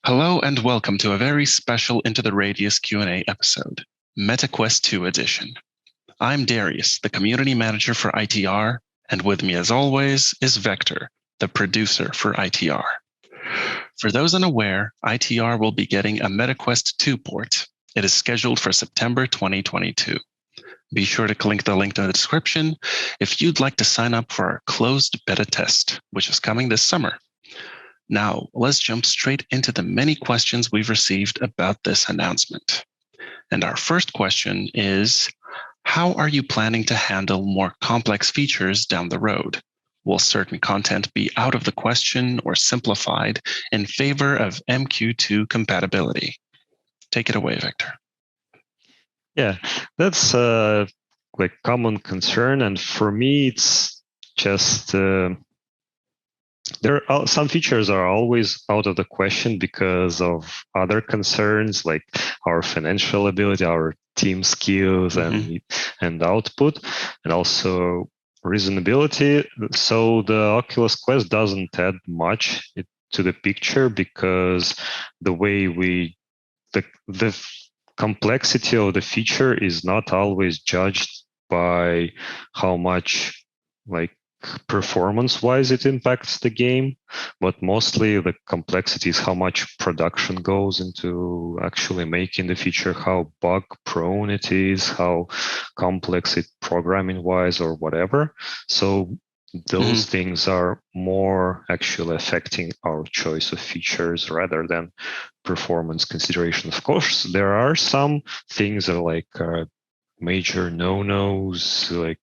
Hello and welcome to a very special Into the Radius Q&A episode, MetaQuest 2 edition. I'm Darius, the community manager for ITR, and with me as always is Vector, the producer for ITR. For those unaware, ITR will be getting a MetaQuest 2 port. It is scheduled for September 2022. Be sure to click the link in the description if you'd like to sign up for our closed beta test, which is coming this summer. Now, let's jump straight into the many questions we've received about this announcement. And our first question is, how are you planning to handle more complex features down the road? Will certain content be out of the question or simplified in favor of MQ2 compatibility? Take it away, Vector. Yeah, that's like common concern. And for me, it's just some features are always out of the question because of other concerns like our financial ability, our team skills, and output, and also reasonability. So the Oculus Quest doesn't add much to the picture because the way the complexity of the feature is not always judged by how much performance-wise it impacts the game, but mostly the complexity is how much production goes into actually making the feature, how bug-prone it is, how complex it programming-wise or whatever. So those things are more actually affecting our choice of features rather than performance consideration. Of course, there are some things that like major no-nos like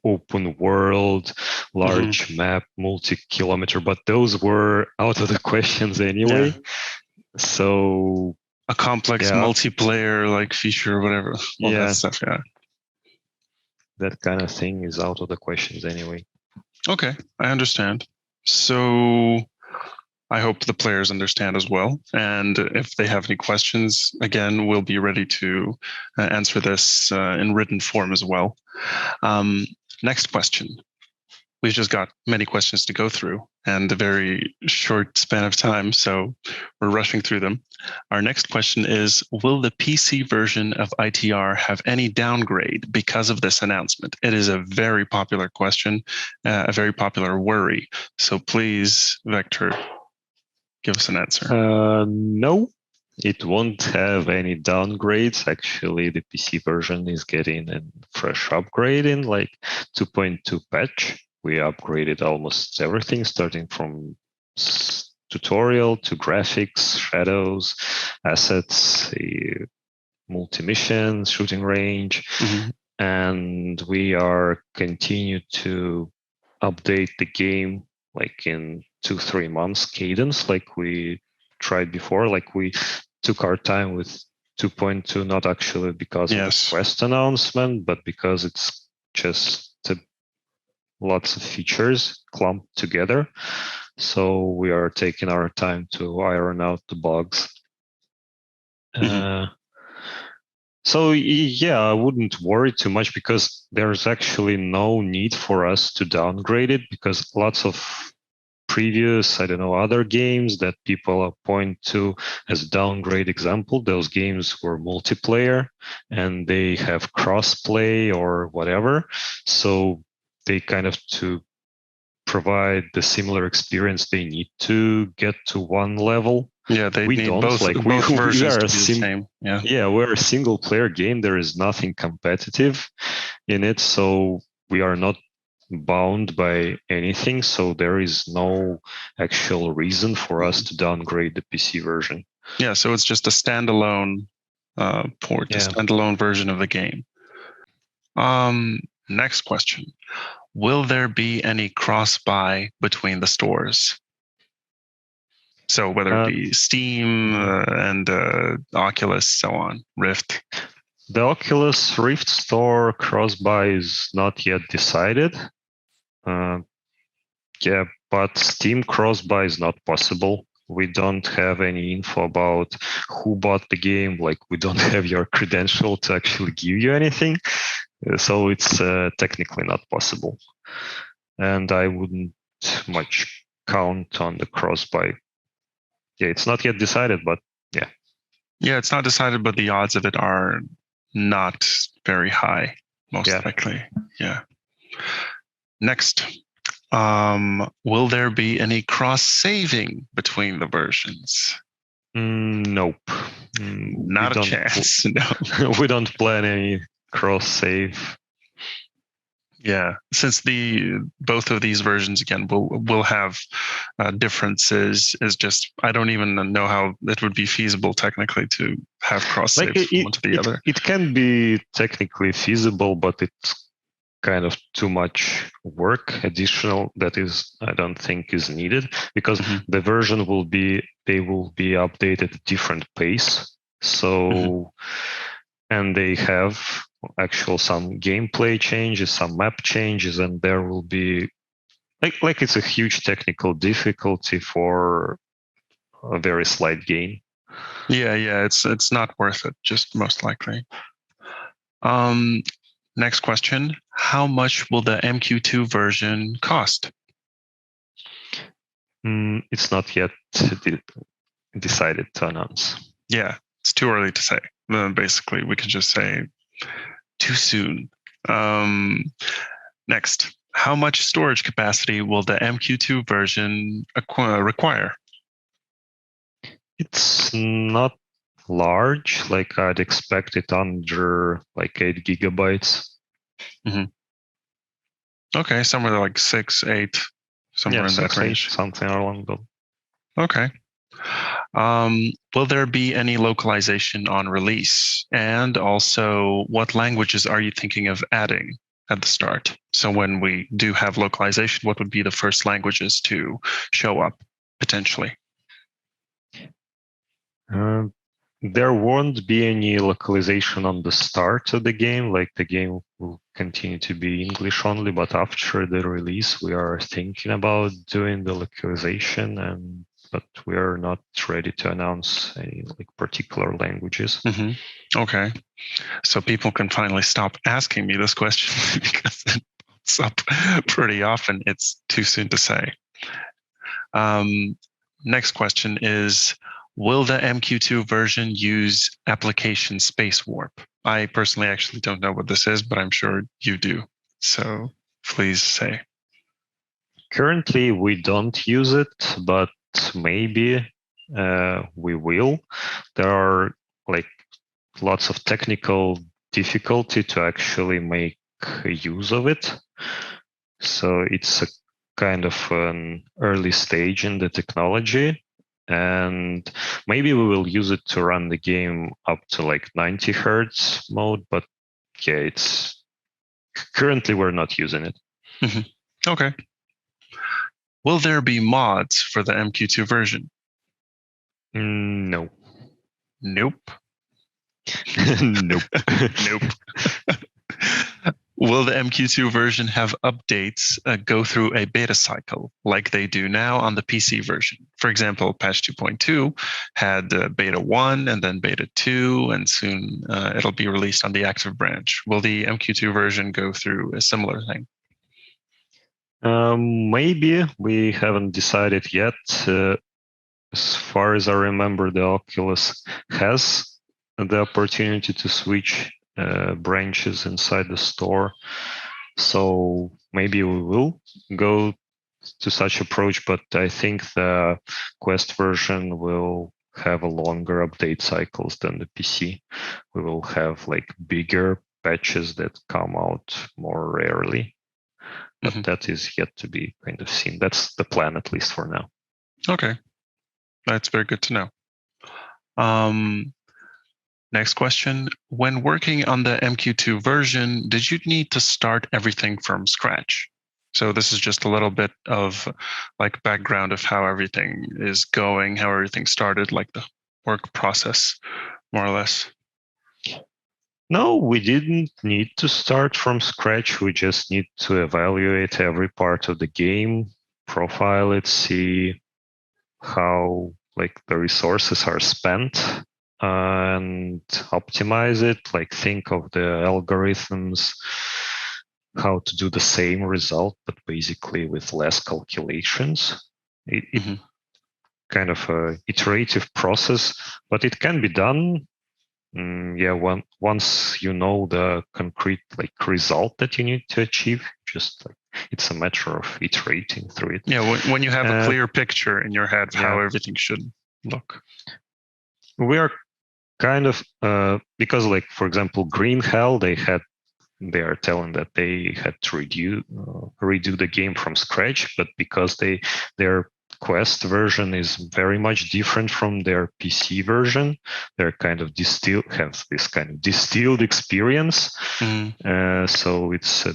open world, large map, multi-kilometer, but those were out of the questions anyway. Yeah. So a complex multiplayer like feature or whatever. All that stuff, that kind of thing is out of the questions anyway. Okay, I understand. So I hope the players understand as well. And if they have any questions, again, we'll be ready to answer this in written form as well. Next question. We've just got many questions to go through and a very short span of time, so we're rushing through them. Our next question is, will the PC version of ITR have any downgrade because of this announcement? It is a very popular question, a very popular worry. So please, Vector, give us an answer. No, it won't have any downgrades. Actually, the PC version is getting a fresh upgrade in like 2.2 patch. We upgraded almost everything, starting from tutorial to graphics, shadows, assets, multi-missions, shooting range. And we are continue to update the game like in 2-3 months cadence, like we tried before. Like we took our time with 2.2, not actually because of the Quest announcement, but because it's just lots of features clumped together. So we are taking our time to iron out the bugs. So yeah, I wouldn't worry too much because there's actually no need for us to downgrade it, because lots of previous, other games that people point to as downgrade example, those games were multiplayer and they have crossplay or whatever. So they kind of, to provide the similar experience, they need to get to one level. Yeah, we need both versions to be the same. Yeah, we're a single player game. There is nothing competitive in it. So we are not bound by anything. So there is no actual reason for us to downgrade the PC version. Yeah, so it's just a standalone port, a standalone version of the game. Next question. Will there be any cross-buy between the stores? So whether it be Steam and Oculus, so on, Rift. The Oculus Rift store cross-buy is not yet decided. But Steam cross-buy is not possible. We don't have any info about who bought the game. Like, we don't have your credential to actually give you anything. So it's technically not possible. And I wouldn't much count on the cross-buy yeah, it's not yet decided, but yeah. Yeah, it's not decided, but the odds of it are not very high, most likely. Yeah. Next, will there be any cross saving between the versions? Nope. Not a chance. No. We don't plan any cross save. Yeah, since both of these versions again will have differences. Is just I don't even know how it would be feasible technically to have cross saves from one to the other. It can be technically feasible, but it's kind of too much work additional that is I don't think is needed, because the version will be updated at different pace. So and they have actual some gameplay changes, some map changes, and there will be like it's a huge technical difficulty for a very slight gain. Yeah, it's not worth it, just most likely. Next question: how much will the MQ2 version cost? It's not yet decided to announce. Yeah, it's too early to say. Basically, we could just say too soon. Next, how much storage capacity will the MQ2 version require? It's not large. Like I'd expect it under like 8 gigabytes. Okay, somewhere like 6, 8, somewhere in that range. 8, something along those. Okay. Will there be any localization on release? And also, what languages are you thinking of adding at the start? So when we do have localization, what would be the first languages to show up potentially? There won't be any localization on the start of the game. Like the game will continue to be English only, but after the release, we are thinking about doing the localization, but we are not ready to announce any like particular languages. Okay, so people can finally stop asking me this question because it pops up pretty often. It's too soon to say. Next question is, will the MQ2 version use application space warp? I personally actually don't know what this is, but I'm sure you do. So please say. Currently, we don't use it, but maybe we will. There are like lots of technical difficulty to actually make use of it. So it's a kind of an early stage in the technology. And maybe we will use it to run the game up to like 90 hertz mode, but yeah, it's currently we're not using it. Okay. Will there be mods for the MQ2 version? No. Nope. Nope. Nope. Will the MQ2 version have updates go through a beta cycle like they do now on the PC version? For example, patch 2.2 had beta 1 and then beta 2, and soon it'll be released on the active branch. Will the MQ2 version go through a similar thing? Maybe. We haven't decided yet. As far as I remember, the Oculus has the opportunity to switch branches inside the store. So maybe we will go to such approach, but I think the Quest version will have a longer update cycles than the PC. We will have like bigger patches that come out more rarely, but that is yet to be kind of seen. That's the plan, at least for now. Okay, that's very good to know. Next question. When working on the MQ2 version, did you need to start everything from scratch? So this is just a little bit of like background of how everything is going, how everything started, like the work process, more or less. No, we didn't need to start from scratch. We just need to evaluate every part of the game, profile it, see how like the resources are spent, and optimize it, like think of the algorithms, how to do the same result, but basically with less calculations. kind of a iterative process, but it can be done. Once you know the concrete result that you need to achieve, just it's a matter of iterating through it. Yeah, when you have a clear picture in your head of how everything should look. We are kind of because, for example, Green Hell, they are telling that they had to redo the game from scratch, but because their Quest version is very much different from their PC version, they're kind of have this kind of distilled experience. So it's a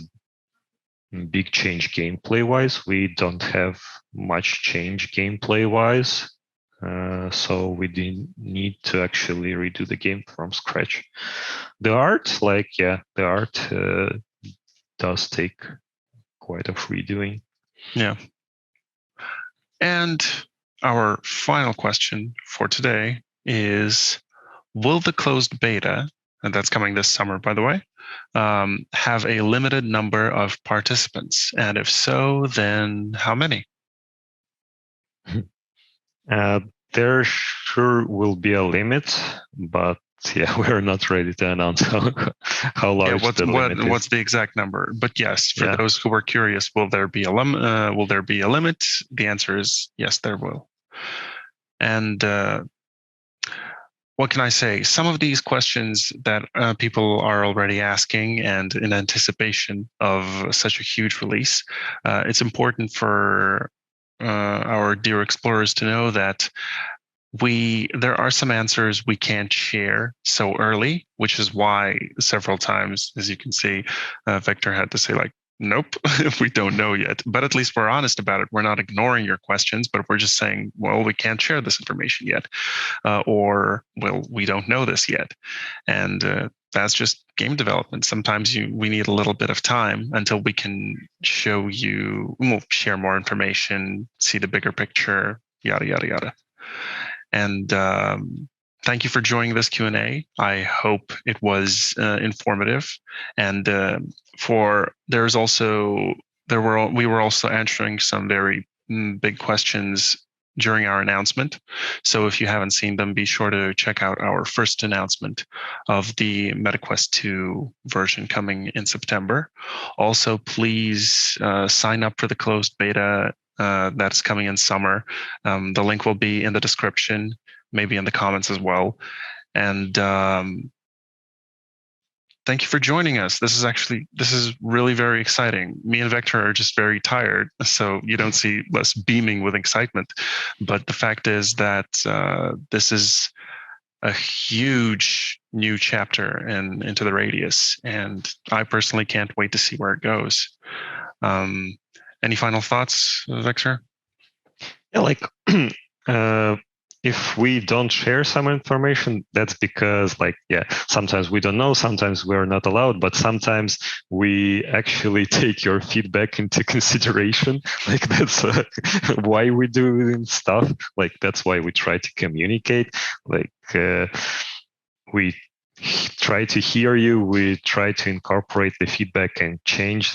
big change gameplay wise. We don't have much change gameplay wise. So we didn't need to actually redo the game from scratch. The art, the art does take quite a redoing. Yeah. And our final question for today is, will the closed beta, and that's coming this summer, by the way, have a limited number of participants? And if so, then how many? There sure will be a limit, but we're not ready to announce how large the limit is. What's the exact number? But yes, for those who were curious, will there be a limit? The answer is yes, there will. And what can I say? Some of these questions that people are already asking, and in anticipation of such a huge release, it's important for our dear explorers to know that there are some answers we can't share so early, which is why several times, as you can see, Vector had to say nope, we don't know yet. But at least we're honest about it. We're not ignoring your questions, but we're just saying, well, we can't share this information yet, or well, we don't know this yet, and that's just game development. Sometimes we need a little bit of time until we can share more information, see the bigger picture, yada yada yada. And thank you for joining this Q&A. I hope it was informative. And we were also answering some very big questions during our announcement. So if you haven't seen them, be sure to check out our first announcement of the MetaQuest 2 version coming in September. Also, please sign up for the closed beta that's coming in summer. The link will be in the description, maybe in the comments as well. And thank you for joining us. This is really very exciting. Me and Vector are just very tired, so you don't see us beaming with excitement. But the fact is that this is a huge new chapter into the Radius, and I personally can't wait to see where it goes. Any final thoughts, Vector? If we don't share some information, that's because sometimes we don't know, sometimes we're not allowed, but sometimes we actually take your feedback into consideration. That's why we do stuff. That's why we try to communicate. We try to hear you, we try to incorporate the feedback and change.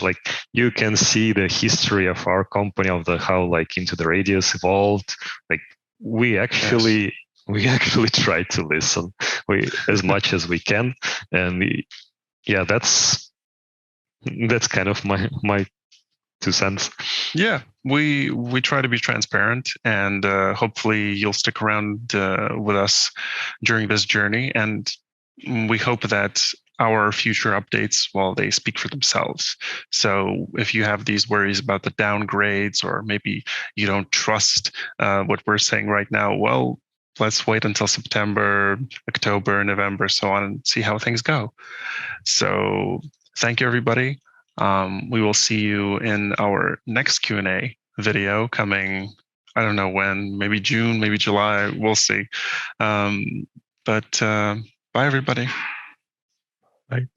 You can see the history of our company, of how Into the Radius evolved. We actually try to listen as much as we can, and that's kind of my 2 cents. Yeah, we try to be transparent, and hopefully you'll stick around with us during this journey, and we hope that our future updates, they speak for themselves. So if you have these worries about the downgrades, or maybe you don't trust what we're saying right now, well, let's wait until September, October, November, so on, and see how things go. So thank you, everybody. We will see you in our next Q&A video coming, I don't know when, maybe June, maybe July, we'll see. But bye, everybody. Bye.